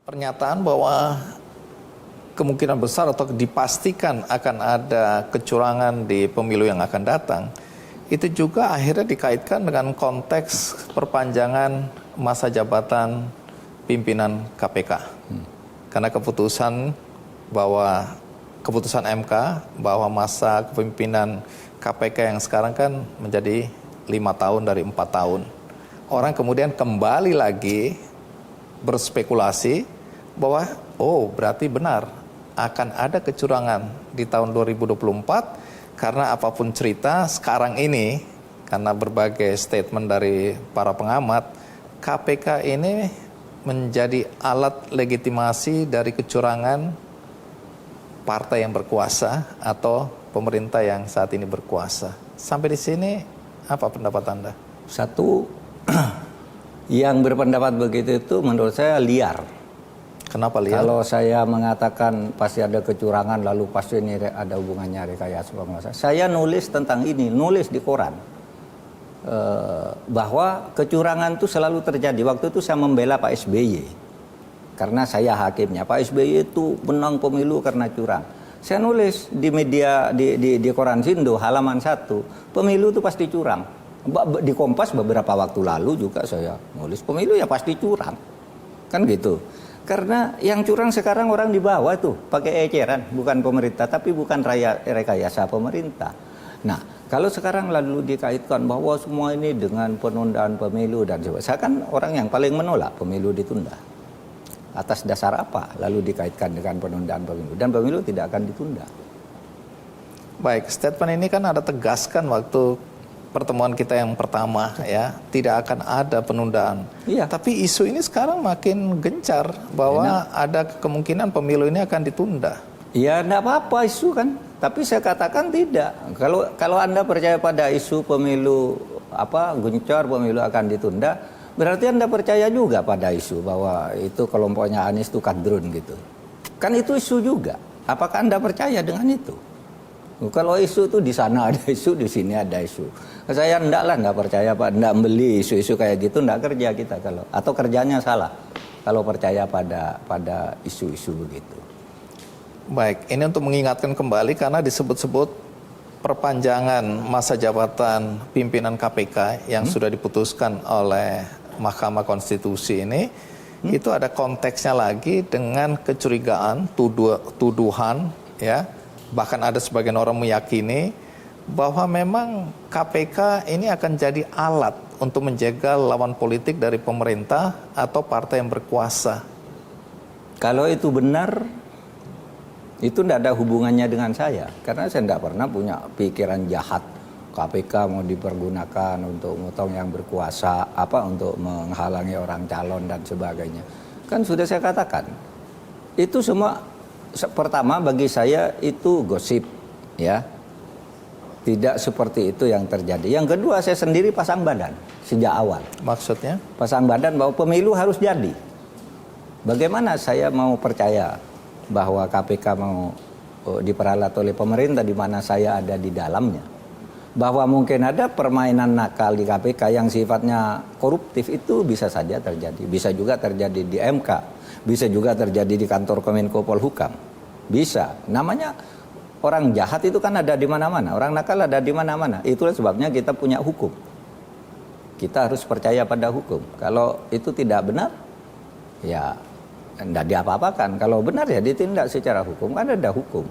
Pernyataan bahwa kemungkinan besar atau dipastikan akan ada kecurangan di pemilu yang akan datang, itu juga akhirnya dikaitkan dengan konteks perpanjangan masa jabatan pimpinan KPK. Karena keputusan MK bahwa masa kepemimpinan KPK yang sekarang kan menjadi 5 tahun dari 4 tahun. Orang kemudian kembali lagi berspekulasi bahwa berarti benar akan ada kecurangan di tahun 2024 karena apapun cerita sekarang ini, karena berbagai statement dari para pengamat, KPK ini menjadi alat legitimasi dari kecurangan partai yang berkuasa atau pemerintah yang saat ini berkuasa. Sampai di sini apa pendapat Anda? Satu, yang berpendapat begitu itu menurut saya liar. Kenapa liar? Kalau saya mengatakan pasti ada kecurangan lalu pasti ini ada hubungannya rekayasa penguasa. Saya nulis tentang ini, nulis di koran. Bahwa kecurangan itu selalu terjadi. Waktu itu saya membela Pak SBY. Karena saya hakimnya. Pak SBY itu menang pemilu karena curang. Saya nulis di media, di koran Sindo halaman 1. Pemilu itu pasti curang. Di Kompas beberapa waktu lalu juga saya nulis pemilu ya pasti curang. Kan gitu. Karena yang curang sekarang orang di bawah tuh pakai eceran, bukan pemerintah, tapi bukan rekayasa pemerintah. Nah, kalau sekarang lalu dikaitkan bahwa semua ini dengan penundaan pemilu dan sebagainya, saya kan orang yang paling menolak pemilu ditunda. Atas dasar apa lalu dikaitkan dengan penundaan pemilu? Dan pemilu tidak akan ditunda. Baik, statement ini kan ada tegaskan waktu pertemuan kita yang pertama ya, tidak akan ada penundaan. Iya. Tapi isu ini sekarang makin gencar bahwa ada kemungkinan pemilu ini akan ditunda. Ya, enggak apa-apa isu kan. Tapi saya katakan tidak. Kalau Anda percaya pada isu pemilu gencar pemilu akan ditunda, berarti Anda percaya juga pada isu bahwa itu kelompoknya Anies itu kadrun gitu. Kan itu isu juga. Apakah Anda percaya dengan itu? Kalau isu itu di sana ada isu, di sini ada isu. Saya enggak percaya Pak, enggak beli isu-isu kayak gitu, enggak kerja kita atau kerjanya salah kalau percaya pada isu-isu begitu. Baik, ini untuk mengingatkan kembali karena disebut-sebut perpanjangan masa jabatan pimpinan KPK yang sudah diputuskan oleh Mahkamah Konstitusi ini, itu ada konteksnya lagi dengan kecurigaan, tuduhan ya. Bahkan ada sebagian orang meyakini bahwa memang KPK ini akan jadi alat untuk menjaga lawan politik dari pemerintah atau partai yang berkuasa. Kalau itu benar, itu tidak ada hubungannya dengan saya. Karena saya tidak pernah punya pikiran jahat KPK mau dipergunakan untuk motong yang berkuasa, untuk menghalangi orang calon dan sebagainya. Kan sudah saya katakan, itu semua pertama bagi saya itu gosip, ya. Tidak seperti itu yang terjadi. Yang kedua, saya sendiri pasang badan sejak awal. Maksudnya? Pasang badan bahwa pemilu harus jadi. Bagaimana saya mau percaya bahwa KPK mau diperalat oleh pemerintah di mana saya ada di dalamnya? Bahwa mungkin ada permainan nakal di KPK yang sifatnya koruptif itu bisa saja terjadi. Bisa juga terjadi di MK. Bisa juga terjadi di kantor Kemenko Polhukam. Bisa. Namanya orang jahat itu kan ada di mana-mana. Orang nakal ada di mana-mana. Itulah sebabnya kita punya hukum. Kita harus percaya pada hukum. Kalau itu tidak benar, ya tidak diapa-apakan. Kalau benar ya ditindak secara hukum. Kan ada hukum.